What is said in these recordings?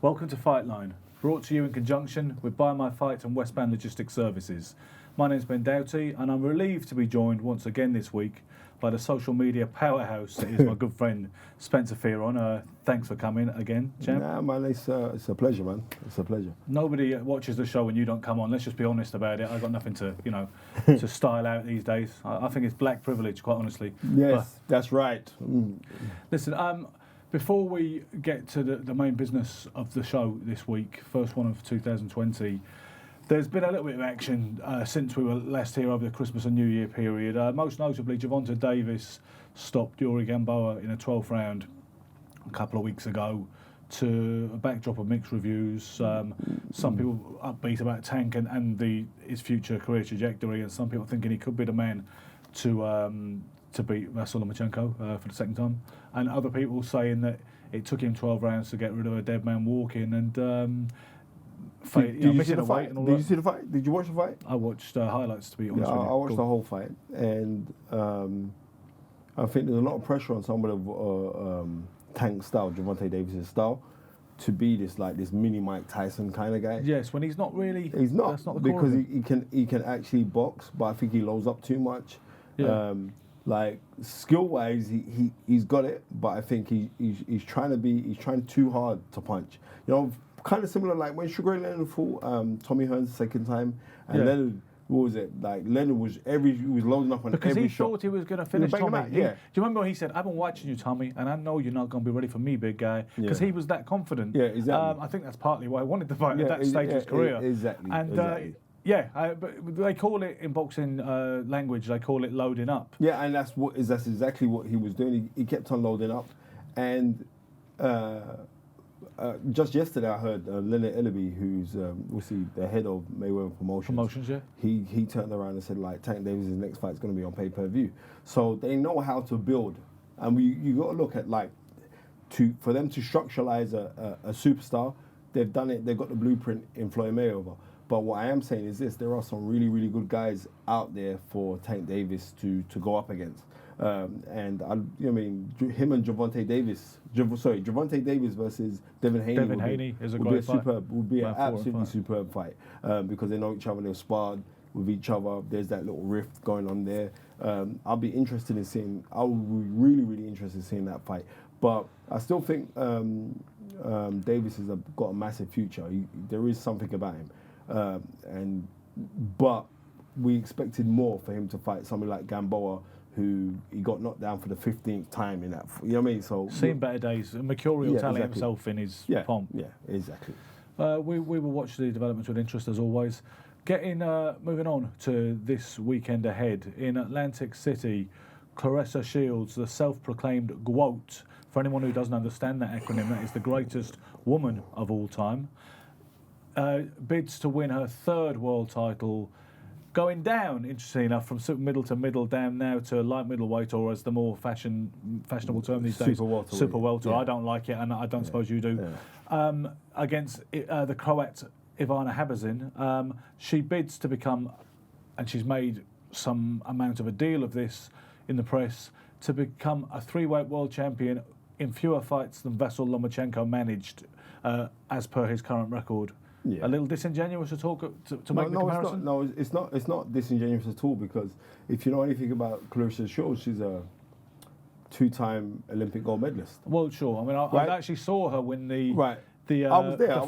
Welcome to Fightline, brought to you in conjunction with Buy My Fight and Westbound Logistics Services. My name's Ben Doughty, and I'm relieved to be joined once again this week by the social media powerhouse that is my good friend Spencer Fearon. Thanks for coming again, champ. Nah, man, it's a pleasure, man. It's a pleasure. Nobody watches the show when you don't come on. Let's just be honest about it. I've got nothing to, to style out these days. I think it's black privilege, quite honestly. Yes, that's right. Listen, before we get to the main business of the show this week, first one of 2020, there's been a little bit of action since we were last here over the Christmas and New Year period. Most notably, Gervonta Davis stopped Yuri Gamboa in a 12th round a couple of weeks ago to a backdrop of mixed reviews. Some people upbeat about Tank and his future career trajectory, and some people thinking he could be the man to beat Vasyl Lomachenko for the second time, and other people saying that it took him 12 rounds to get rid of a dead man walking and did you see the fight? Did you see the fight? Did you watch the fight? I watched highlights, to be honest with you. I watched the whole fight, and I think there's a lot of pressure on somebody of Tank style, Gervonta Davis' style, to be this mini Mike Tyson kind of guy. Yes, when he's not really. He's not, that's not the because he can actually box, but I think he loads up too much. Yeah. Skill wise, he's got it, but I think he's trying too hard to punch. Kind of similar like when Sugar Ray Leonard fought Tommy Hearns the second time, and Leonard, what was it? Like Leonard was loading up on because every shot. Because he thought he was going to finish Tommy. Do you remember he said, "I've been watching you, Tommy, and I know you're not going to be ready for me, big guy," because he was that confident. Yeah, exactly. I think that's partly why he wanted to fight at that stage of his career. Exactly. And but they call it in boxing language. They call it loading up. Yeah, and that's exactly what he was doing. He kept on loading up, and just yesterday I heard Leonard Ellaby, who's the head of Mayweather Promotions. Yeah. He turned around and said Tank Davis' next fight is going to be on pay-per-view. So they know how to build, and you got to look at for them to structuralize a superstar. They've done it. They've got the blueprint in Floyd Mayweather. But what I am saying is this: there are some really, really good guys out there for Tank Davis to go up against. Him and Gervonta Davis. Gervonta Davis versus Devin Haney. Devin Haney is a great fight. Would be an absolutely superb fight because they know each other. They've sparred with each other. There's that little rift going on there. I'll be interested in seeing. I would be really, really interested in seeing that fight. But I still think Davis has got a massive future. There is something about him. But we expected more for him to fight somebody like Gamboa, who he got knocked down for the 15th time in that. You know what I mean? So seen better days. Mercurial talent himself in his pomp. Yeah, exactly. We will watch the developments with interest as always. Moving on to this weekend ahead in Atlantic City, Claressa Shields, the self-proclaimed GWOAT. For anyone who doesn't understand that acronym, that is the greatest woman of all time. Bids to win her third world title, going down, interestingly enough, from super middle to middle down now to light middleweight, or as the more fashionable term these days, super welter. Yeah. I don't like it, and I don't suppose you do. Yeah. Against the Croat Ivana Habazin, she bids to become, and she's made some amount of a deal of this in the press, to become a three-weight world champion in fewer fights than Vasyl Lomachenko managed, as per his current record. Yeah. A little disingenuous to talk to make the comparison? It's not disingenuous at all, because if you know anything about Claressa Shields, she's a two-time Olympic gold medalist. Well, sure. I mean, I actually saw her win the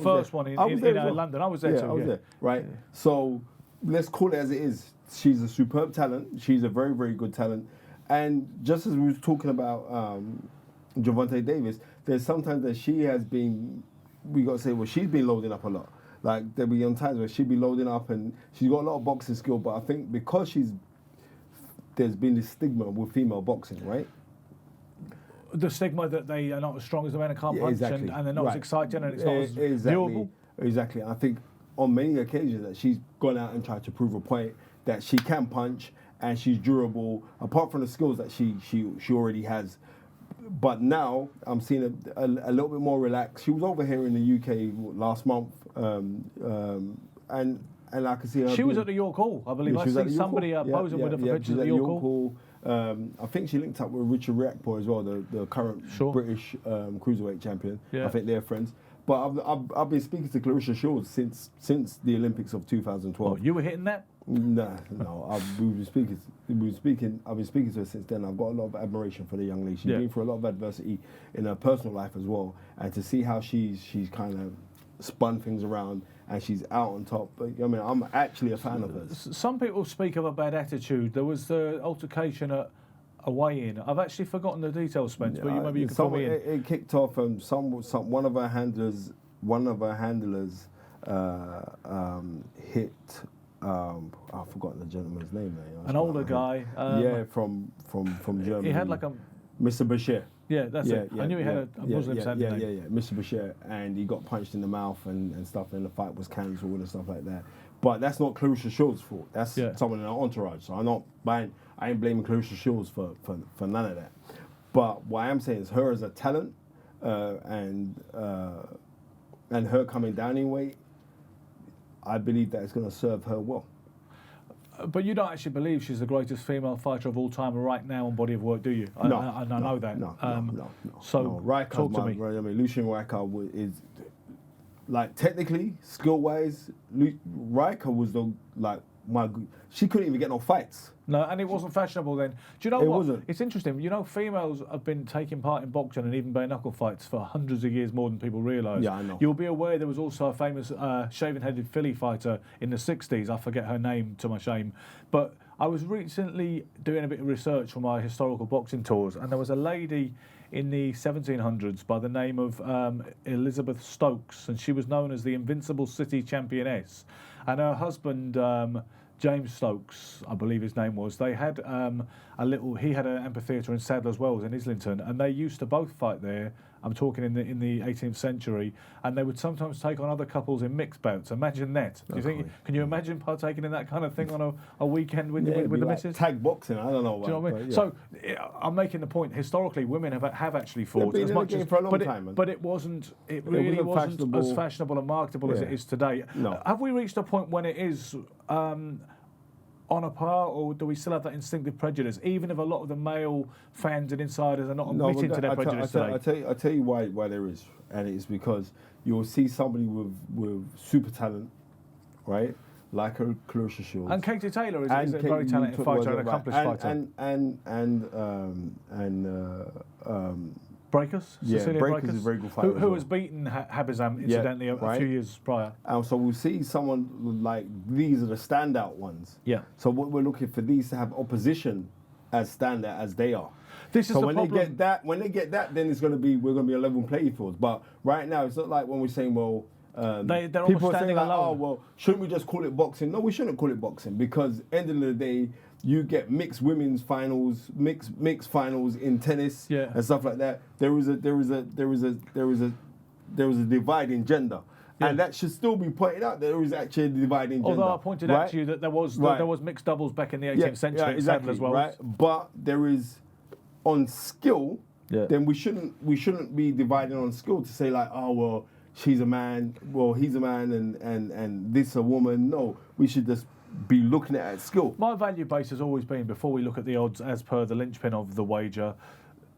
first one in London. I was there too. I was there. Right. Yeah. So let's call it as it is. She's a superb talent. She's a very, very good talent. And just as we were talking about Gervonta Davis, there's sometimes that she has been, we got to say, well, she's been loading up a lot. Like, there'll be on times where she'll be loading up and she's got a lot of boxing skill, but I think because there's been this stigma with female boxing, right? The stigma that they are not as strong as the men and can't punch, and they're not as exciting and it's not as viewable. Exactly. I think on many occasions that she's gone out and tried to prove a point that she can punch and she's durable, apart from the skills that she already has. But now I'm seeing a little bit more relaxed. She was over here in the UK last month, and I can see her. She was at the York Hall, I believe. I see somebody posing with her for pictures at the York Hall. I think she linked up with Richard Riakporhe as well, the current British cruiserweight champion. Yeah. I think they're friends. But I've been speaking to Claressa Shields since the Olympics of 2012. Oh, you were hitting that? No. I've been speaking to her since then. I've got a lot of admiration for the young lady. She's been through a lot of adversity in her personal life as well, and to see how she's kind of spun things around and she's out on top. But, I mean, I'm actually a fan of hers. Some people speak of a bad attitude. There was the altercation at a weigh-in. I've actually forgotten the details, Spence, but maybe you can fill me in. It kicked off. One of her handlers hit. I've forgotten the gentleman's name now. An older guy. From Germany. He had like a... Mr. Bashir. Yeah, that's it. I knew he had a Muslim sounding name. Yeah, Mr. Bashir. And he got punched in the mouth and stuff, and the fight was cancelled and stuff like that. But that's not Claressa Shields' fault. That's someone in our entourage. So I ain't blaming Claressa Shields for none of that. But what I am saying is her as a talent and her coming down in weight, I believe that it's going to serve her well. But you don't actually believe she's the greatest female fighter of all time right now on Body of Work, do you? No. I know that. No. So talk to me. I mean, Lucian Riker is, like, technically, skill-wise, Riker was she couldn't even get no fights. No, and it wasn't fashionable then. Do you know what? It wasn't. It's interesting. You know, females have been taking part in boxing and even bare knuckle fights for hundreds of years more than people realise. Yeah, I know. You'll be aware there was also a famous shaven-headed filly fighter in the 60s. I forget her name, to my shame. But I was recently doing a bit of research for my historical boxing tours, and there was a lady in the 1700s by the name of Elizabeth Stokes, and she was known as the Invincible City Championess. And her husband... James Stokes, I believe his name was. They had he had an amphitheatre in Sadler's Wells in Islington, and they used to both fight there. I'm talking in the 18th century, and they would sometimes take on other couples in mixed bouts. Imagine that. Can you imagine partaking in that kind of thing on a weekend with the like missus? Tag boxing, I don't know. Do you know what I mean? So I'm making the point. Historically, women have actually fought been in the game for a long time, but it really wasn't as fashionable and marketable as it is today. No. Have we reached a point when it is? On a par, or do we still have that instinctive prejudice, even if a lot of the male fans and insiders are not admitting to their prejudice today? I tell you why there is, and it's because you'll see somebody with super talent, right, like a Claressa Shields. And Katie Taylor is a very talented fighter and accomplished fighter. And Breakers? Cecilia Breakers is a very good fighter. Who has beaten Habazam, incidentally, a few years prior. And so we'll see someone like these are the standout ones. Yeah. So what we're looking for these to have opposition as standout as they are. This is so the when problem. they get that, then we're going to be a level playing field. But right now, it's not like when we're saying, well, they're people almost are saying standing like, alone. oh, well, shouldn't we just call it boxing? No, we shouldn't call it boxing because end of the day, you get mixed women's finals, mixed finals in tennis and stuff like that. There is a divide in gender. Yeah. And that should still be pointed out. There is actually a divide in gender. Although I pointed out to you that there was mixed doubles back in the 18th century exactly, as well. Right? But there is on skill. Yeah. Then we shouldn't be dividing on skill to say like, oh well, she's a man, well he's a man, and this a woman. No, we should just be looking at skill. My value base has always been, before we look at the odds as per the linchpin of the wager,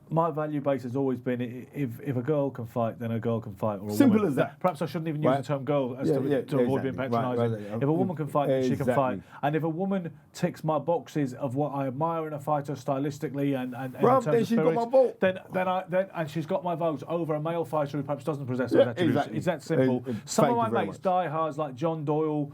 my value base has always been if a girl can fight, then a girl can fight. Or a Simple woman. as that. Perhaps I shouldn't even use the term girl to avoid being patronising. Right. If a woman can fight, then she can fight. And if a woman ticks my boxes of what I admire in a fighter stylistically and in terms of spirit, got my vote. Then she's got my vote over a male fighter who perhaps doesn't possess those attributes. Exactly. It's that simple. Some of my mates, diehards like John Doyle,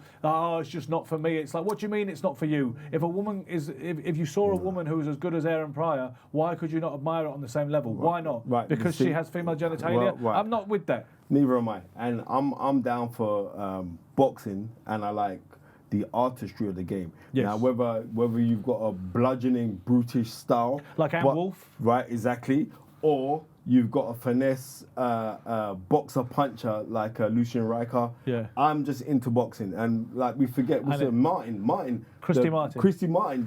it's just not for me. It's like, what do you mean it's not for you? If a woman if you saw a woman who was as good as Aaron Pryor, why could you not admire it on the same level? Why not? Right. Because she has female genitalia? Right. I'm not with that. Neither am I. And I'm down for boxing, and I like the artistry of the game. Yes. Now, whether you've got a bludgeoning, brutish style. Like Ann Wolf. Right, exactly. Or you've got a finesse boxer puncher like Lucian Riker. Yeah. I'm just into boxing. And like we forget, Christy Martin,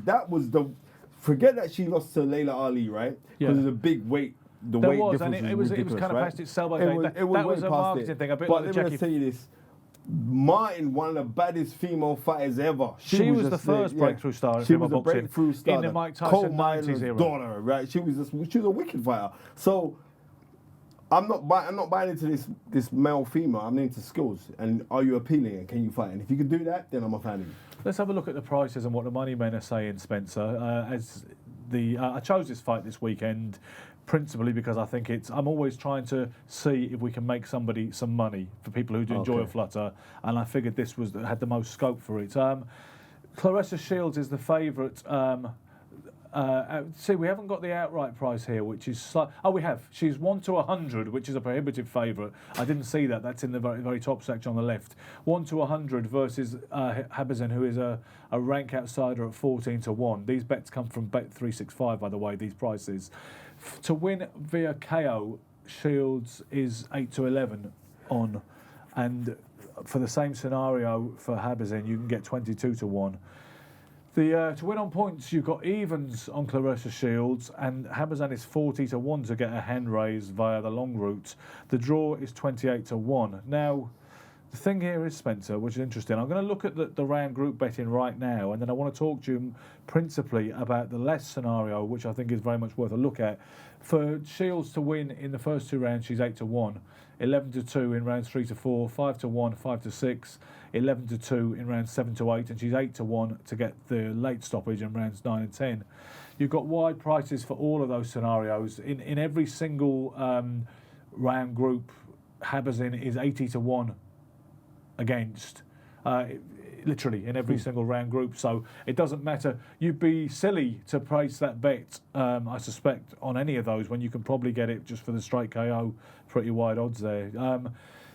that was the... Forget that she lost to Layla Ali, right? Because there's a big weight. The weight difference was it was kind of past its sell-by date. That was a marketing thing, a bit but like Jackie. Let me tell you this. Martin, one of the baddest female fighters ever. She was the first breakthrough star in female boxing. Breakthrough star. In the Mike Tyson 90s era. Daughter, right? She was a wicked fighter. So I'm not buying into this male female. I'm into skills and are you appealing and can you fight? And if you can do that, then I'm a fan of you. Let's have a look at the prices and what the money men are saying, Spencer. I chose this fight this weekend principally because I think I'm always trying to see if we can make somebody some money for people who do enjoy a flutter, and I figured this had the most scope for it. Claressa Shields is the favourite. See, we haven't got the outright price here, which is we have. She's 1 to 100, which is a prohibitive favourite. I didn't see that. That's in the very, very top section on the left. 1 to 100 versus Habazin, who is a rank outsider at 14 to 1. These bets come from Bet365, by the way. These prices to win via KO, Shields is 8 to 11 on, and for the same scenario for Habazin, you can get 22 to 1. To win on points, you've got evens on Claressa Shields, and Habazin is 40 to 1 to get a hand raise via the long route. The draw is 28 to 1. Now, the thing here is, Spencer, which is interesting, I'm going to look at the round group betting right now, and then I want to talk to you principally about the less scenario, which I think is very much worth a look at. For Shields to win in the first two rounds, she's 8 to 1. 11 to 2 in rounds 3 to 4, 5 to 1, 5 to 6, 11 to 2 in rounds 7 to 8, and she's 8 to 1 to get the late stoppage in rounds 9 and 10. You've got wide prices for all of those scenarios. In every single round group, Habazin is 80 to 1 against. Literally in every single round group, so it doesn't matter. You'd be silly to place that bet, I suspect, on any of those when you can probably get it just for the straight KO, pretty wide odds there.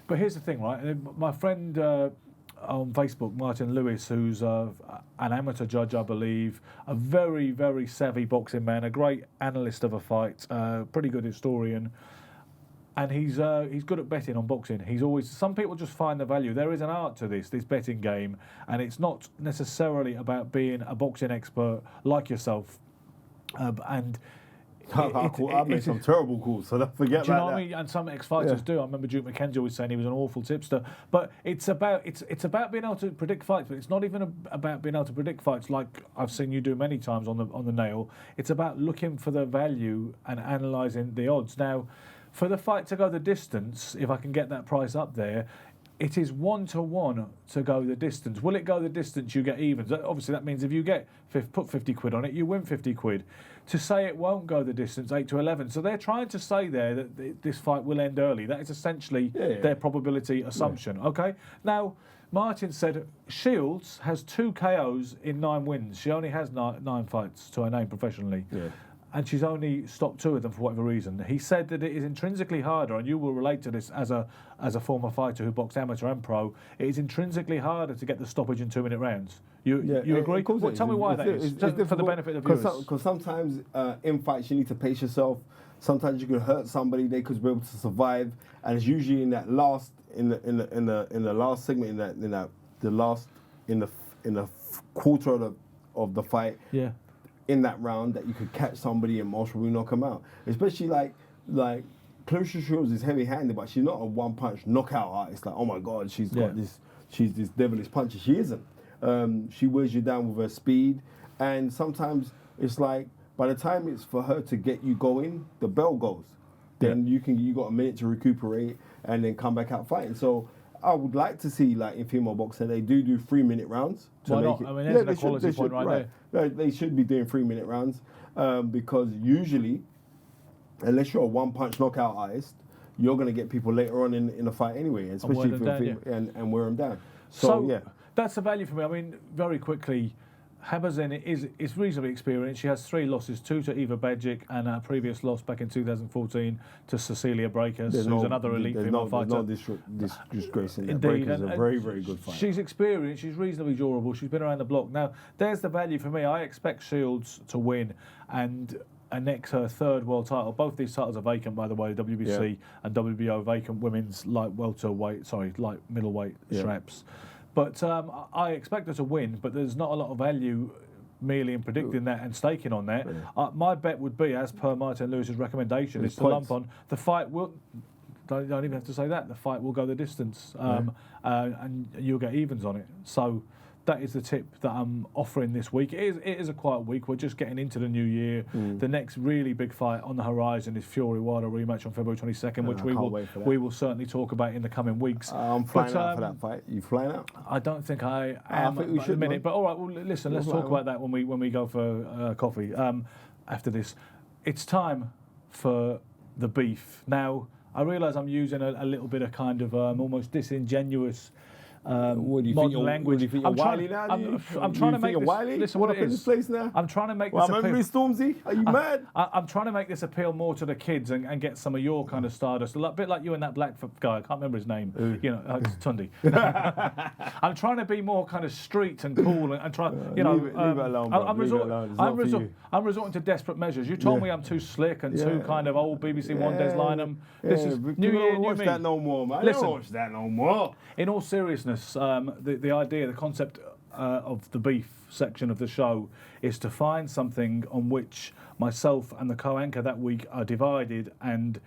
But here's the thing, right? My friend on Facebook, Martin Lewis, who's an amateur judge, I believe, a very, very savvy boxing man, a great analyst of a fight, pretty good historian. And he's good at betting on boxing. Some people just find the value. There is an art to this betting game, and it's not necessarily about being a boxing expert like yourself. And I made some terrible calls, so don't forget about that. Do you know what I mean? And some ex-fighters do. I remember Duke McKenzie was saying he was an awful tipster. But it's about being able to predict fights, but it's not even about being able to predict fights like I've seen you do many times on the nail. It's about looking for the value and analysing the odds. Now, for the fight to go the distance, if I can get that price up there, it is 1 to 1 to go the distance. Will it go the distance? You get evens. Obviously, that means if you put 50 quid on it, you win 50 quid. To say it won't go the distance, 8 to 11. So they're trying to say there that this fight will end early. That is essentially their probability assumption. Yeah. Okay. Now, Martin said Shields has 2 KOs in 9 wins. She only has 9 fights to her name professionally. Yeah. And she's only stopped 2 of them for whatever reason. He said that it is intrinsically harder, and you will relate to this as a former fighter who boxed amateur and pro. It is intrinsically harder to get the stoppage in 2-minute rounds. You agree? Well, tell me why that is, just for the benefit of viewers. Because sometimes in fights you need to pace yourself. Sometimes you can hurt somebody; they could be able to survive, and it's usually in the last segment, in the quarter of the fight. Yeah. In that round, that you could catch somebody and most probably knock them out. Especially like Claressa Shields is heavy-handed, but she's not a one-punch knockout artist. Like, oh my God, she's this devilish puncher. She isn't. She wears you down with her speed, and sometimes it's like by the time it's for her to get you going, the bell goes. Then you got a minute to recuperate and then come back out fighting. So I would like to see, like in female boxing, they do 3-minute rounds. Why not? I mean, there's an equality point right there. They should be doing 3-minute rounds because usually, unless you're a one-punch knockout artist, you're going to get people later on in the fight anyway, especially and wear them down. So yeah, that's the value for me. I mean, very quickly, Habazin is reasonably experienced. She has 3 losses, 2 to Eva Badgic and a previous loss back in 2014 to Cecilia Breakers, who's another elite female fighter. There's no disgrace in that. Indeed. Breakers is a very, very good fighter. She's experienced, she's reasonably durable, she's been around the block. Now, there's the value for me. I expect Shields to win and annex her 3rd world title. Both these titles are vacant, by the way, WBC and WBO vacant women's light middleweight straps. But I expect her to win, but there's not a lot of value merely in predicting that and staking on that. My bet would be, as per Martin Lewis's recommendation, is to lump on the fight will. Don't even have to say that. The fight will go the distance, and you'll get evens on it. So that is the tip that I'm offering this week. It is a quiet week. We're just getting into the new year. The next really big fight on the horizon is Fury Wilder rematch on February 22nd, which we will certainly talk about in the coming weeks. I'm flying out for that fight. You flying out? I don't think I am think we at should, the minute. man. But all right, well, listen, let's talk about that when we go for coffee after this. It's time for the beef. Now, I realise I'm using a little bit of kind of almost disingenuous modern language. I'm trying to make this. Listen, what it is. Place now? I'm trying to make this appeal. Stormzy, are you mad? I'm trying to make this appeal more to the kids and get some of your kind of stardust. A bit like you and that black guy. I can't remember his name. You know, it's Tundi. I'm trying to be more kind of street and cool and try. You know, leave it alone, bro. I'm resorting to desperate measures. You told me I'm too slick and too kind of old BBC One Des Lynam. This is new year, new me. That no more, man. Listen, don't watch that no more. In all seriousness, the idea, the concept of the beef section of the show is to find something on which myself and the co-anchor that week are divided and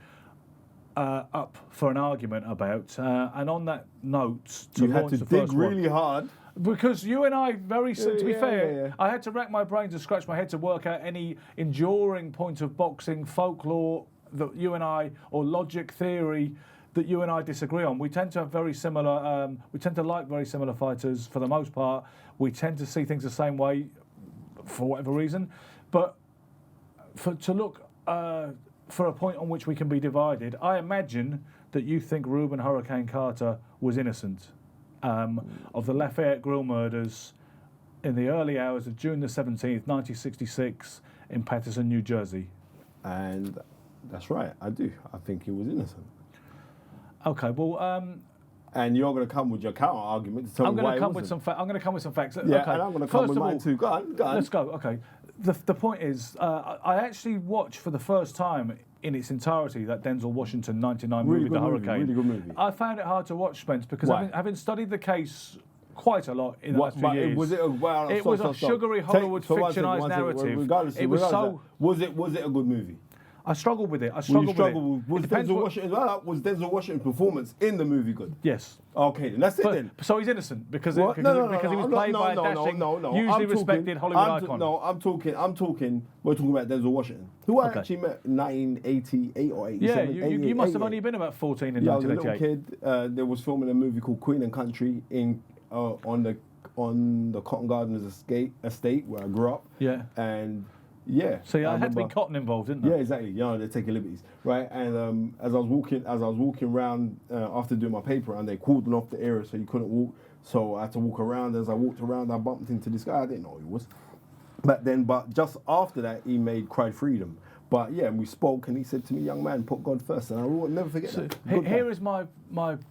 up for an argument about. And on that note, You had to dig really hard. Because you and I, to be fair, I had to rack my brains and scratch my head to work out any enduring point of boxing folklore that you and I, or logic theory that you and I disagree on. We tend to have very similar, we tend to like very similar fighters for the most part. We tend to see things the same way for whatever reason. But to look for a point on which we can be divided, I imagine that you think Rubin Hurricane Carter was innocent of the Lafayette Grill murders in the early hours of June the 17th, 1966 in Paterson, New Jersey. And that's right, I do. I think he was innocent. Okay, well... and you're going to come with your counter argument to tell me why he wasn't. I'm going to come with some facts. Yeah, okay. and I'm going to come with mine too. Go on. Let's go. Okay. The point is, I actually watched for the first time in its entirety that Denzel Washington 99 movie, The Hurricane. Really good movie. I found it hard to watch, Spence, because having studied the case quite a lot in the last few years. Was it a sugary Hollywood fictionalised narrative. Was it a good movie? I struggled with it. Was Denzel Washington's performance in the movie good? Yes. Okay, then that's it then. So he's innocent because he was played by a dashing, usually respected Hollywood icon. I'm talking. We're talking about Denzel Washington, who I actually met in 1988 or 87. Yeah, you must have only been about 14 in 1988. I was a little kid. There was filming a movie called Queen and Country on the Cotton Gardens estate where I grew up. Yeah. And yeah. So I had to be cotton involved, didn't there? Yeah, exactly. You know, they're taking liberties, right? And as I was walking around after doing my paper, and they cordoned off the area so you couldn't walk. So I had to walk around. As I walked around, I bumped into this guy. I didn't know who he was. But just after that, he made Cry Freedom. But yeah, and we spoke, and he said to me, "Young man, put God first," and I will never forget that. Here is my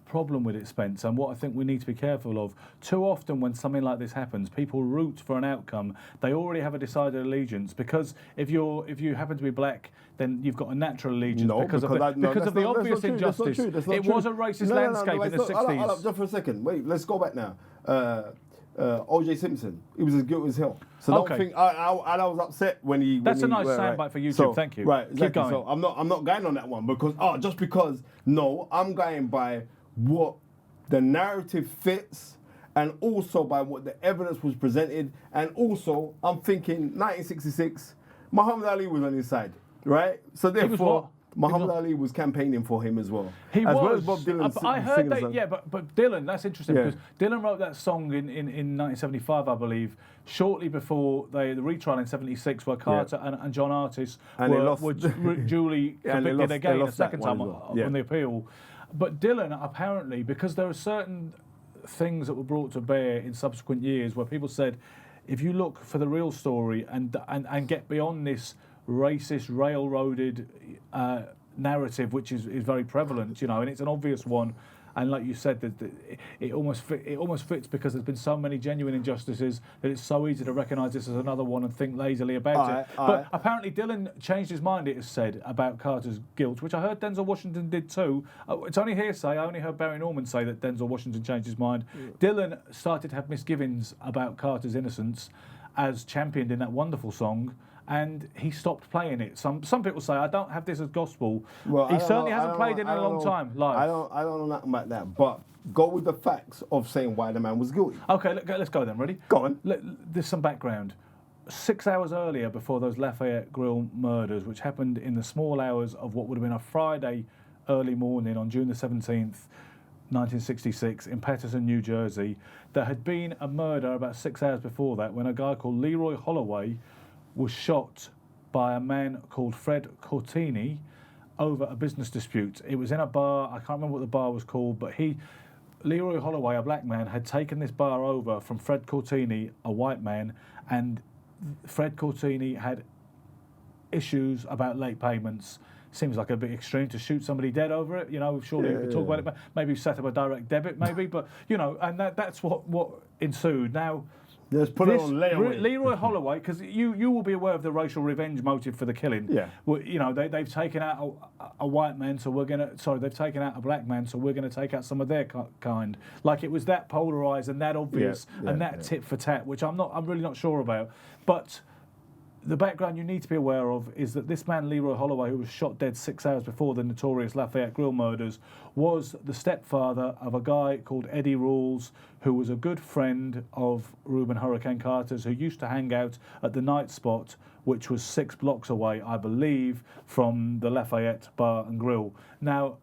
problem with it, Spence, and what I think we need to be careful of. Too often, when something like this happens, people root for an outcome. They already have a decided allegiance because if you happen to be black, then you've got a natural allegiance because of the obvious injustice. It was a racist landscape in the 60s. Just for a second, wait, let's go back now. O.J. Simpson, he was as guilty as hell. So don't think I was upset when he. That's a nice soundbite for YouTube. Thank you. Right, exactly. Keep going. So I'm not going on that one because I'm going by what the narrative fits, and also by what the evidence was presented, and also I'm thinking 1966, Muhammad Ali was on his side, right? So therefore. Muhammad Ali was campaigning for him as well. Well as Bob Dylan. I heard that, but Dylan, that's interesting because Dylan wrote that song in 1975, I believe, shortly before the retrial in 76, where Carter and John Artis were duly convicted again a second time on the appeal. But Dylan, apparently, because there are certain things that were brought to bear in subsequent years where people said, if you look for the real story and get beyond this racist, railroaded narrative, which is very prevalent, you know, and it's an obvious one. And like you said, that it almost fits because there's been so many genuine injustices that it's so easy to recognise this as another one and think lazily about it. But apparently Dylan changed his mind, it is said, about Carter's guilt, which I heard Denzel Washington did too. It's only hearsay. I only heard Barry Norman say that Denzel Washington changed his mind. Dylan started to have misgivings about Carter's innocence as championed in that wonderful song, and he stopped playing it. Some people say, I don't have this as gospel. Well, he certainly hasn't played it in a long time live. I don't know nothing about that, but go with the facts of saying why the man was guilty. Okay, let's go then. Ready? Go on. There's some background. 6 hours earlier, before those Lafayette Grill murders, which happened in the small hours of what would have been a Friday early morning on June the 17th, 1966, in Paterson, New Jersey, there had been a murder about 6 hours before that when a guy called Leroy Holloway was shot by a man called Fred Cortini over a business dispute. It was in a bar. I can't remember what the bar was called, but Leroy Holloway, a black man, had taken this bar over from Fred Cortini, a white man, and Fred Cortini had issues about late payments. Seems like a bit extreme to shoot somebody dead over it. Surely we could talk about it, but maybe set up a direct debit, maybe. But, and that's what ensued. Now, let's put it on layaway. Leroy Holloway, because you will be aware of the racial revenge motive for the killing. Yeah. Well, they've taken out a white man, so they've taken out a black man, so we're going to take out some of their kind. Like it was that polarised and that obvious and that tit for tat, which I'm really not sure about. But the background you need to be aware of is that this man, Leroy Holloway, who was shot dead 6 hours before the notorious Lafayette Grill murders, was the stepfather of a guy called Eddie Rules, who was a good friend of Rubin Hurricane Carter's, who used to hang out at the Night Spot, which was 6 blocks away, I believe, from the Lafayette Bar and Grill. Now,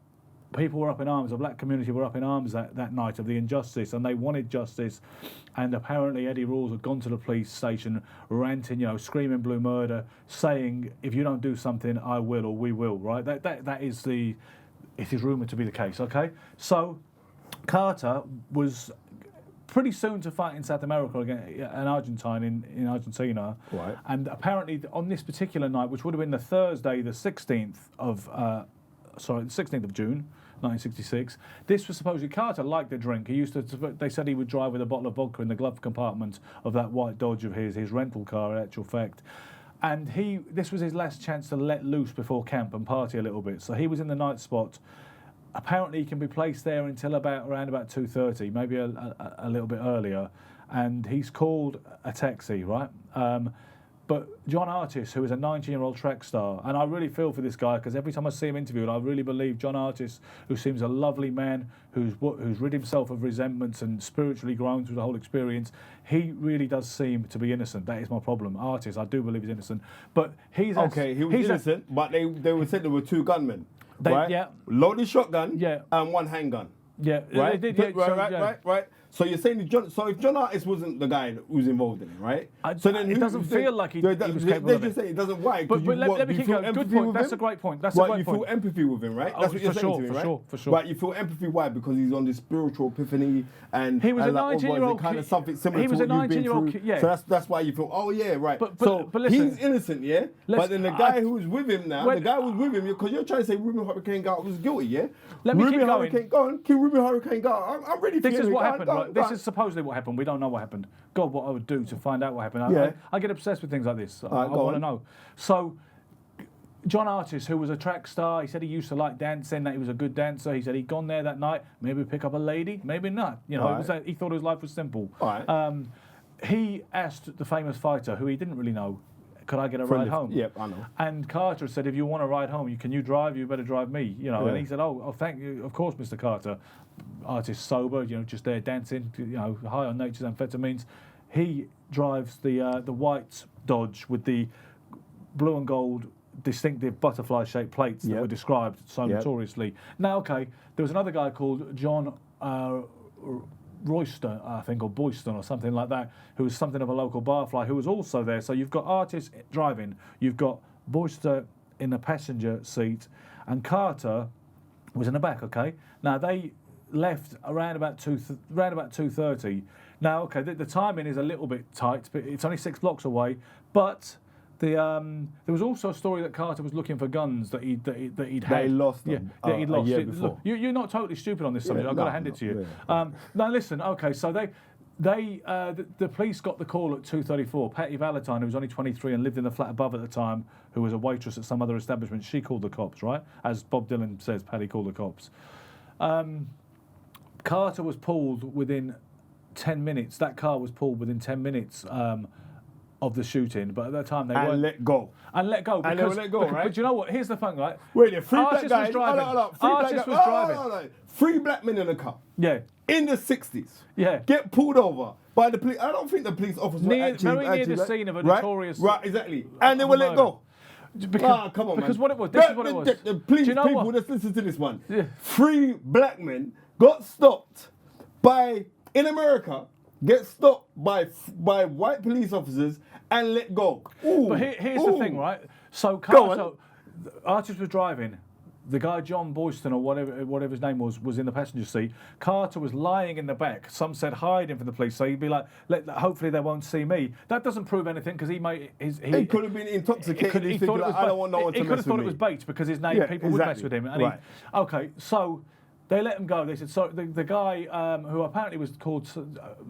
people were up in arms, the black community were up in arms that night of the injustice, and they wanted justice. And apparently Eddie Rules had gone to the police station ranting, screaming blue murder, saying, if you don't do something, I will or we will, right? It is rumoured to be the case, okay? So Carter was pretty soon to fight in South America against an Argentine in Argentina. Right. And apparently on this particular night, which would have been the Thursday, the 16th of June, 1966. This was supposedly Carter liked the drink. They said he would drive with a bottle of vodka in the glove compartment of that white Dodge of his rental car, in actual fact. And this was his last chance to let loose before camp and party a little bit. So he was in the Night Spot. Apparently he can be placed there until around about 2:30, maybe a little bit earlier. And he's called a taxi, right? But John Artis, who is a 19-year-old track star, and I really feel for this guy because every time I see him interviewed, I really believe John Artis, who seems a lovely man, who's rid himself of resentments and spiritually grown through the whole experience, he really does seem to be innocent. That is my problem. Artis, I do believe he's innocent. But he was innocent, but they said there were 2 gunmen, right? Yeah. Loaded shotgun Yeah. and 1 handgun. Yeah. Right? They did, Right. So you're saying if John Artis wasn't the guy that was involved in it, right? So then it doesn't feel like he was capable of it. They just say it doesn't. Why? But let me keep going. Good point. That's a great point. You feel empathy with him, right? That's what you're saying to me, right? For sure. Right, you feel empathy. Why? Because he's on this spiritual epiphany, and he was a 19-year-old kind of something similar he was to a what you've been 19-year-old through. kid, yeah. So that's why you feel, oh yeah, right. But so listen, he's innocent, yeah. But then the guy who was with him now, because you're trying to say Rubin Hurricane Carter was guilty, yeah. Let me keep going. Keep Rubin Hurricane Carter. I'm ready for this. Is what happened. Right? This is supposedly what happened. We don't know what happened. God, what I would do to find out what happened. I get obsessed with things like this. I want to know. So, John Artis, who was a track star, he said he used to like dancing, that he was a good dancer. He said he'd gone there that night, maybe pick up a lady, maybe not. He thought his life was simple. He asked the famous fighter, who he didn't really know, could I get a ride home? Yep, I know. And Carter said, if you want a ride home, can you drive? You better drive me. And he said, oh, thank you, of course, Mr. Carter. Artist sober, just there dancing, high on nature's amphetamines. He drives the white Dodge with the blue and gold distinctive butterfly-shaped plates that were described so notoriously. Now, okay, there was another guy called John Royston, I think, or Boyston or something like that, who was something of a local barfly, who was also there. So you've got Artis driving, you've got Boyster in the passenger seat, and Carter was in the back, okay? Now, they left around about 2:30. Now, okay, the timing is a little bit tight, but it's only 6 blocks away, but there was also a story that Carter was looking for guns that he'd had. They lost them. That he'd lost. A year before. You're not totally stupid on this subject. I've got to hand it to you. Now listen. Okay, so the police got the call at 2:34. Patty Valentine, who was only 23 and lived in the flat above at the time, who was a waitress at some other establishment, she called the cops. Right, as Bob Dylan says, Patty called the cops. Carter was pulled within 10 minutes. That car was pulled within 10 minutes. of the shooting, but at that time they And weren't. let go. And let go. And they were let go, right? But you know what? Here's the thing, right? Wait, there, three Artist black guys. was driving. Hold on. Three Artist black was guys. driving. Hold on. 3 black men in a car. Yeah. In the 60s. Yeah. Get pulled over by the police. I don't think the police officers were Very near the scene of a notorious. Right, exactly. And they were let go. Because, come on, because man. what it was, this is what it was. The police Do you know people, what? let's listen to this one. Yeah. 3 black men got stopped in America, get stopped by white police officers and let go. Ooh, But here's the thing, right? So Artist was driving. The guy John Boyston or whatever his name was in the passenger seat. Carter was lying in the back. Some said hiding from the police, so he'd be like, hopefully they won't see me. That doesn't prove anything because he could have been intoxicated. He thinking, I don't want no one to mess with me. He could have thought it was bait because his name, people would mess with him. And okay, so they let him go. They said, so the guy who apparently was called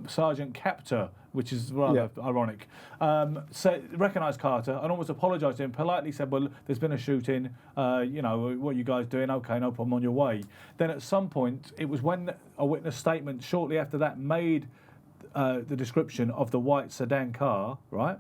Sergeant Captor, which is rather ironic, recognised Carter and almost apologised to him, politely said, well, there's been a shooting, you know, what are you guys doing? Okay, no problem, on your way. Then at some point, it was when a witness statement shortly after that made the description of the white sedan car, right,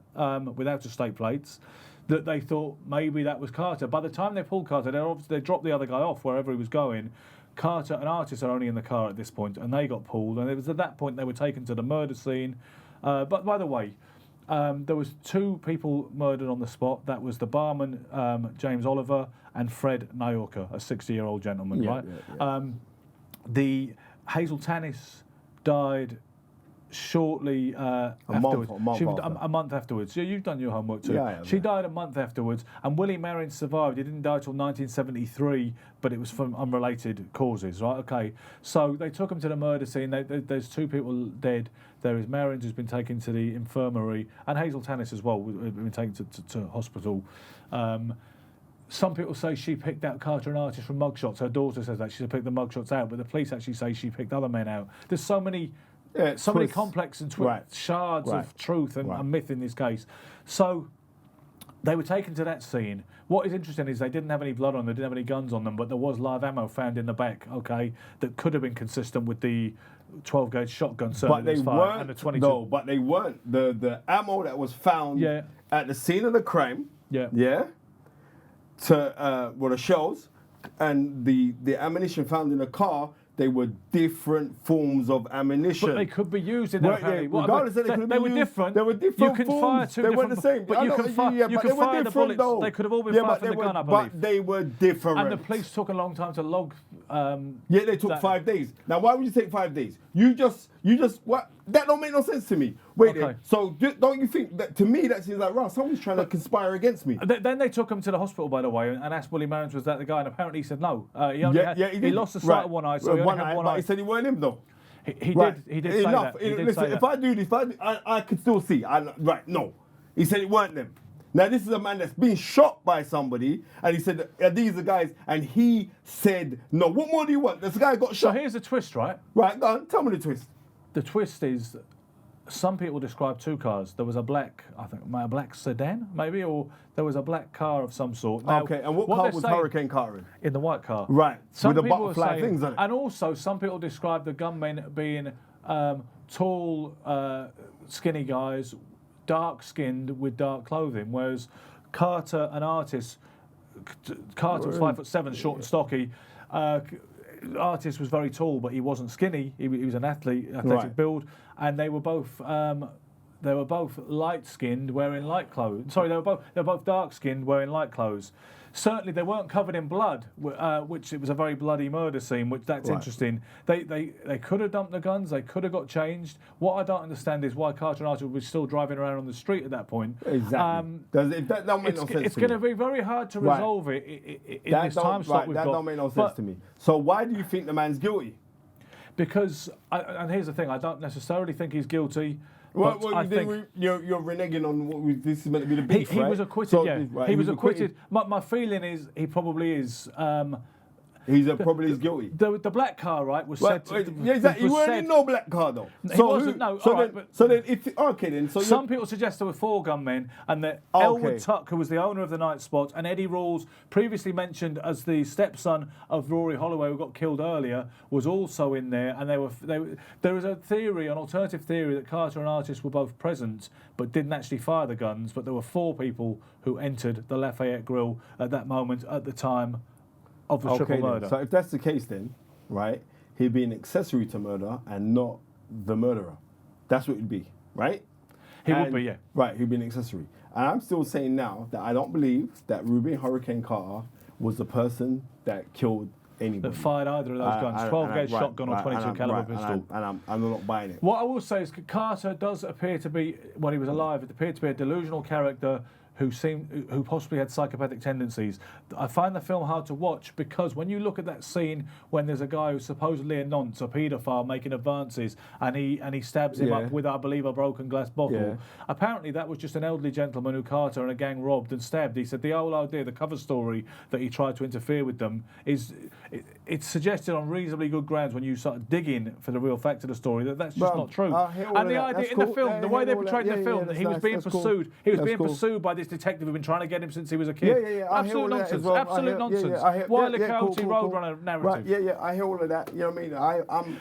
without estate plates, that they thought maybe that was Carter. By the time they pulled Carter, they dropped the other guy off wherever he was going. Carter and Artist are only in the car at this point, and they got pulled. And it was at that point they were taken to the murder scene. But by the way, there was 2 people murdered on the spot. That was the barman, James Oliver, and Fred Nayorka, a 60-year-old gentleman, right? Yeah. The Hazel Tannis died shortly afterwards. A month afterwards. So you've done your homework too. She died a month afterwards, and Willie Marion survived. He didn't die till 1973, but it was from unrelated causes, right? Okay. So they took him to the murder scene. There's 2 people dead. There is Marion, who's been taken to the infirmary, and Hazel Tannis as well, been taken to hospital. Some people say she picked out Carter and Artist from mugshots. Her daughter says that she picked the mugshots out, but the police actually say she picked other men out. There's so many complex and shards of truth and myth in this case. So they were taken to that scene. What is interesting is they didn't have any blood on them, they didn't have any guns on them, but there was live ammo found in the back, okay, that could have been consistent with the 12-gauge shotgun. But they weren't. And the 22. No, but they weren't. The ammo that was found at the scene of the crime. The shells and the ammunition found in the car. They were different forms of ammunition. But they could be used in that. Regardless, they were different. They were different. You can fire 2 different. They weren't the same. But you can fire the bullets. Though. They could have all been fired from the gun, I believe. But they were different. And the police took a long time to log. They took 5 days. Now, why would you take 5 days? You just what? That don't make no sense to me. Wait, so don't you think that, to me, that seems like, right, someone's trying to conspire against me. Then they took him to the hospital, by the way, and asked Willie Marion, was that the guy? And apparently he said no. He lost the sight of one eye, so he only had one eye. But he said he weren't him, though. He did say that. Listen, if I do this, I could still see. No. He said it weren't them. Now, this is a man that's been shot by somebody, and he said, these are the guys, and he said no. What more do you want? This guy got shot. So here's the twist, right? Right, go on, tell me the twist. The twist is, some people describe 2 cars. There was a black sedan, maybe, or there was a black car of some sort. Now, okay, and what car was Hurricane Carter in? In the white car. Right, some with the butterfly things on it. And also, some people describe the gunmen being tall, skinny guys, dark-skinned with dark clothing, whereas Carter and Artist, Carter was 5'7", short and stocky. Artist was very tall, but he wasn't skinny. He was an athletic build, and they were both light-skinned, wearing light clothes. Sorry, they were both dark-skinned, wearing light clothes. Certainly, they weren't covered in blood, which it was a very bloody murder scene. Which that's interesting. They could have dumped the guns. They could have got changed. What I don't understand is why Carter and Archer was still driving around on the street at that point. Exactly. That don't make no sense to me. It's going to be very hard to resolve it in this time slot we've got. That don't make no sense to me. So why do you think the man's guilty? Because, and here's the thing, I don't necessarily think he's guilty. Well, you're reneging on what this is meant to be the beef, He was acquitted, he was acquitted. My feeling is he probably is. Probably guilty. The black car, right, was Well, said to... yeah, exactly. You was weren't said- in no black car, though. He wasn't, no. So all then, right, but so then, if okay, then so some people suggest there were 4 gunmen, and that Elwood Tuck, who was the owner of the night spot, and Eddie Rawls, previously mentioned as the stepson of Rory Holloway, who got killed earlier, was also in there. And there was a theory, an alternative theory, that Carter and Artis were both present but didn't actually fire the guns. But there were 4 people who entered the Lafayette Grill at that moment, at the time of the triple murder. So if that's the case, then right, he'd be an accessory to murder and not the murderer. That's what it'd be, right? He would be, yeah. Right, he'd be an accessory. And I'm still saying now that I don't believe that Rubin Hurricane Carter was the person that killed anybody. That fired either of those guns, 12-gauge shotgun or 22 caliber pistol. And I'm not buying it. What I will say is Carter does appear to be, when he was alive, it appeared to be a delusional character who possibly had psychopathic tendencies. I find the film hard to watch because when you look at that scene when there's a guy who's supposedly a nonce, a paedophile, making advances, and he stabs him up with, I believe, a broken glass bottle. Yeah. Apparently that was just an elderly gentleman who Carter and a gang robbed and stabbed. He said the whole idea, the cover story that he tried to interfere with them, it's suggested on reasonably good grounds when you start digging for the real fact of the story that that's just not true. And the idea in the film, the way they portrayed in the film, that he was being pursued. He was being pursued by this detective who'd been trying to get him since he was a kid. Absolute nonsense. Absolute nonsense. Wile E. Coyote Roadrunner narrative. Right, I hear all of that. You know what I mean?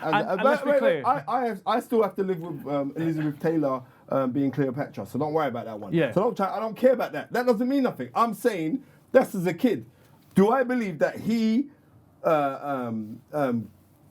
And let's be clear. I still have to live with Elizabeth Taylor being Cleopatra, so don't worry about that one. Yeah. So I don't care about that. That doesn't mean nothing. I'm saying that's as a kid. Do I believe that he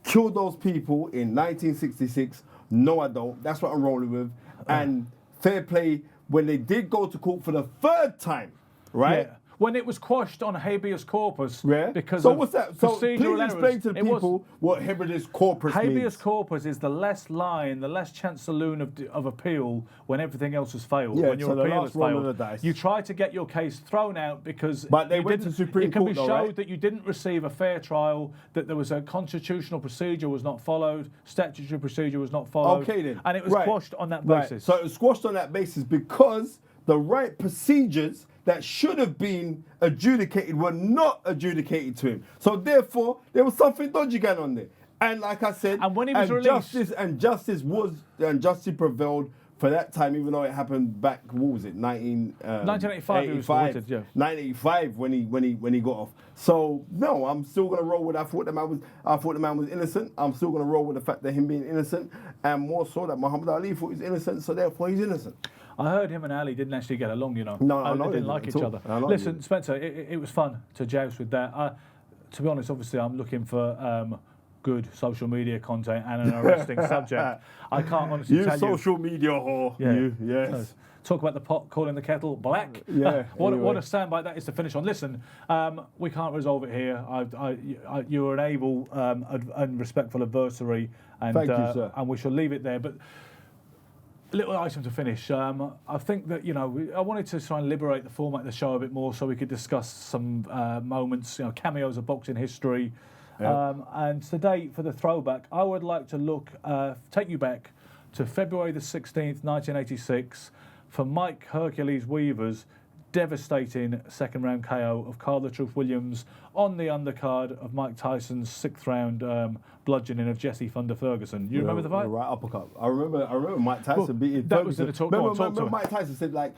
killed those people in 1966? No, I don't. That's what I'm rolling with. And fair play, when they did go to court for the 3rd time, right? Yeah. When it was quashed on habeas corpus because so of what's that? So please procedural explain errors. to the people what habeas corpus means. Habeas corpus is the less line, the less chance saloon of appeal when everything else has failed. Yeah, when your so the appeal last has roll of failed, the dice. you try to get your case thrown out because But they went to Supreme it can Court, be though, showed right? that you didn't receive a fair trial, that there was a constitutional procedure was not followed, statutory procedure was not followed, Okay, then. and it was quashed on that Right. basis. So it was squashed on that basis because the right procedures that should have been adjudicated were not adjudicated to him. So therefore, there was something dodgy going on there. And like I said, And when he was released, justice prevailed for that time, even though it happened back. What was it? 1985. He was convicted, yeah. 1985 when he got off. So no, I'm still gonna roll with. I thought the man was innocent. I'm still gonna roll with the fact that him being innocent, and more so that Muhammad Ali thought he was innocent. So therefore, he's innocent. I heard him and Ali didn't actually get along, you know. No, they didn't like each other. Listen, Spencer, it was fun to joust with that. To be honest, obviously, I'm looking for good social media content and an arresting subject. I can't honestly tell you. social media whore. Yeah. Yes. So, talk about the pot calling the kettle black. Yeah. What anyway. a soundbite that is to finish on. Listen, we can't resolve it here. You were an able and respectful adversary, and Thank you, sir. And we shall leave it there. But little item to finish. I think that I wanted to try and liberate the format of the show a bit more, so we could discuss some moments, cameos of boxing history. Yeah. And today, for the throwback, I would like to take you back to February the 16th, 1986, for Mike Hercules Weaver's devastating second round KO of Carl the Truth Williams on the undercard of Mike Tyson's 6th round bludgeoning of Jesse Thunder Ferguson. You remember the fight? The right uppercut. I remember Mike Tyson beating that Ferguson. was in the talk. Remember Mike Tyson said I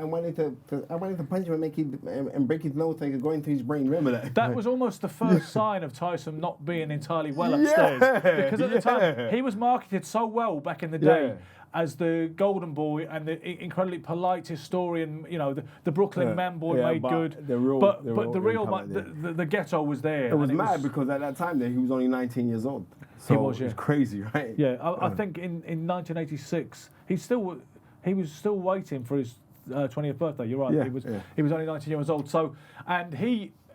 wanted to punch him and break his nose so he could go into his brain. Remember that? That was almost the first sign of Tyson not being entirely well upstairs. Because at the time, he was marketed so well back in the day as the golden boy and the incredibly polite historian, the Brooklyn man boy made good. But the real ghetto was there. It was mad because at that time he was only 19 years old. So he was, it was crazy, right? Yeah, I think in 1986 he was still waiting for his 20th birthday. You're right. Yeah, he was only 19 years old. So and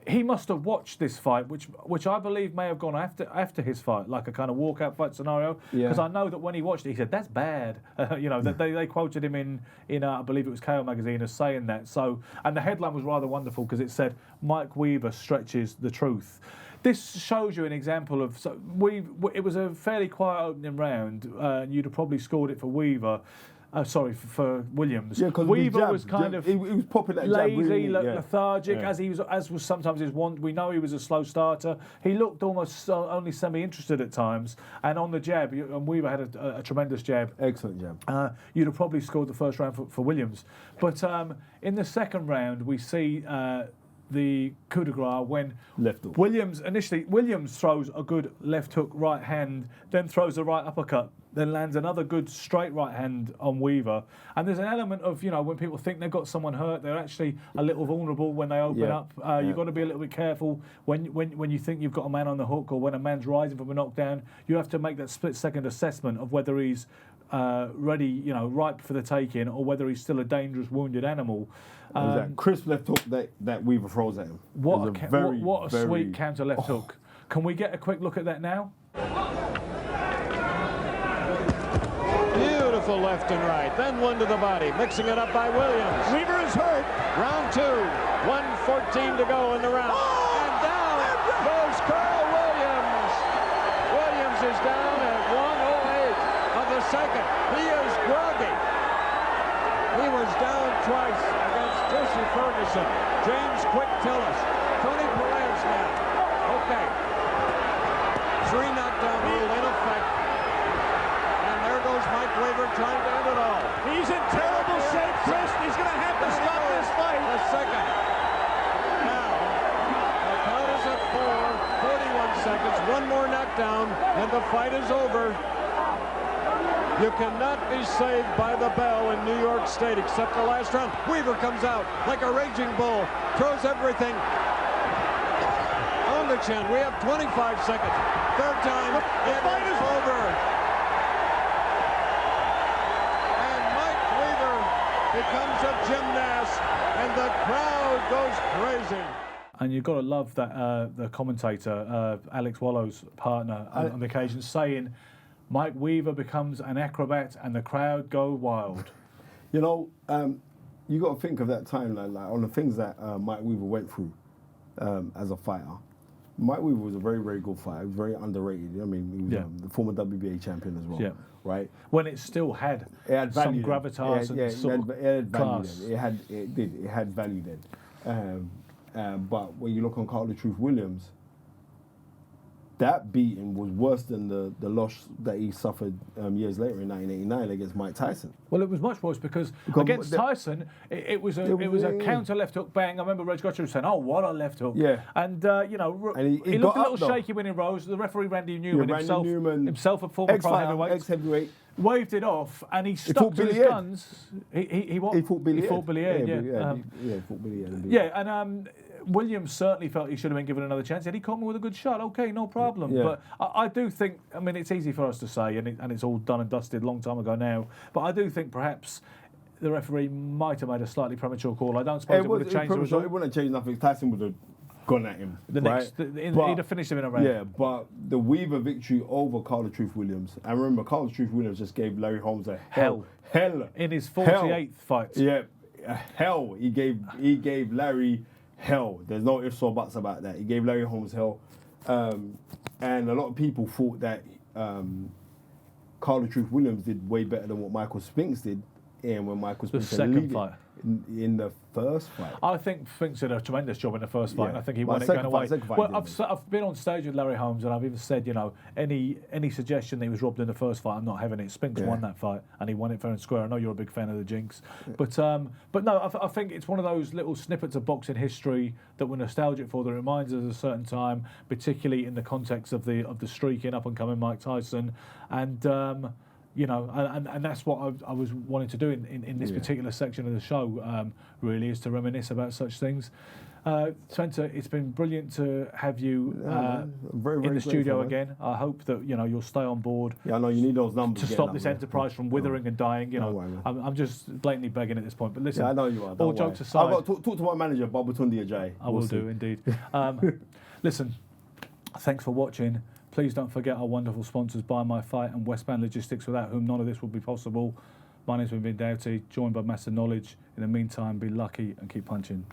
he must have watched this fight, which I believe may have gone after his fight, like a kind of walkout fight scenario. Because I know that when he watched it, he said, "That's bad." That they quoted him in I believe it was KO magazine as saying that. So, and the headline was rather wonderful because it said, "Mike Weaver stretches the truth." This shows you an example of. It was a fairly quiet opening round. You'd have probably scored it for Weaver. Sorry, for Williams. Yeah, 'cause Weaver jab, was kind jab, of he was popping that jab lazy, really neat, yeah. lethargic, Yeah. as was sometimes his want. We know he was a slow starter. He looked almost only semi-interested at times. And on the jab, and Weaver had a tremendous jab. Excellent jab. You'd have probably scored the first round for Williams. But in the second round, we see the coup de grace when Left hook. Williams throws a good left hook right hand, then throws a right uppercut, then lands another good straight right hand on Weaver. And there's an element of, when people think they've got someone hurt, they're actually a little vulnerable when they open up. You've got to be a little bit careful when you think you've got a man on the hook or when a man's rising from a knockdown. You have to make that split-second assessment of whether he's ready, ripe for the taking, or whether he's still a dangerous, wounded animal. That crisp left hook that Weaver throws at him. What a sweet counter left hook. Can we get a quick look at that now? Beautiful left and right, then one to the body, mixing it up by Williams. Weaver is hurt. Round 2, 1:14 to go in the round. And down goes Carl Williams. Williams is down at 1:08 of the second. He is groggy. He was down twice against Jesse Ferguson. James Quick Tillis. Tony Perez now. Okay. 3 knockdown rule in effect. And there goes Mike Weaver trying to end it all. He's in terrible shape, Chris. He's going to have to stop this fight. The second. Now, the count is at 41 seconds. One more knockdown, and the fight is over. You cannot be saved by the bell in New York State except the last round. Weaver comes out like a raging bull, throws everything on the chin. We have 25 seconds. Third time, the fight is over. And Mike Weaver becomes a gymnast, and the crowd goes crazy. And you've got to love that the commentator, Alex Wallow's partner, on the occasion, saying, Mike Weaver becomes an acrobat and the crowd go wild. You got to think of that time, like on the things that Mike Weaver went through as a fighter. Mike Weaver was a very, very good fighter. He was very underrated. I mean, he was the former WBA champion as well, right? When it still had some gravitas and sort of class. It had value then. But when you look on Carl the Truth Williams, that beating was worse than the loss that he suffered years later in 1989 against Mike Tyson. Well, it was much worse because against Tyson, it was a counter left hook bang. I remember Reg Gotcha was saying, "Oh, what a left hook!" Yeah, and he looked a little shaky winning rows. The rereferee Randy Newman, himself a former pro heavyweight, ex-heavyweight, waved it off, and he stuck to his guns. He fought Billy Ed. He fought Billy Ed. Yeah, and Williams certainly felt he should have been given another chance. And he caught me with a good shot. Okay, no problem. Yeah. But I do think, I mean, it's easy for us to say, and it's all done and dusted a long time ago now. But I do think perhaps the referee might have made a slightly premature call. I don't suppose it would have changed the result. It wouldn't have changed nothing. Tyson would have gone at him. He'd have finished him in a round. Yeah, but the Weaver victory over Carl the Truth Williams. And remember, Carl the Truth Williams just gave Larry Holmes a hell in his 48th fight. Yeah, hell. He gave Larry hell. There's no ifs or buts about that. He gave Larry Holmes hell. And a lot of people thought that Carl the Truth Williams did way better than what Michael Spinks did. And when Michael Spinks in the first fight, I think Spinks did a tremendous job in the first fight. Yeah. And I think he won it going away. Well, I've been on stage with Larry Holmes, and I've even said, any suggestion that he was robbed in the first fight, I'm not having it. Spinks won that fight, and he won it fair and square. I know you're a big fan of the Jinx, but no, I think it's one of those little snippets of boxing history that we're nostalgic for. That reminds us of a certain time, particularly in the context of the streaking up and coming Mike Tyson, and. And that's what I was wanting to do in this particular section of the show, really, is to reminisce about such things. Spencer, it's been brilliant to have you in the studio again. I hope that you'll stay on board. Yeah, I know you need those numbers to stop this enterprise from withering and dying. I'm just blatantly begging at this point. But listen, I know you are. All jokes aside, I've got talk to my manager, Babatunde Ajayi. I will do indeed. Listen, thanks for watching. Please don't forget our wonderful sponsors, Buy My Fight and Westbound Logistics, without whom none of this would be possible. My name's Rubin, joined by Master Knowledge. In the meantime, be lucky and keep punching.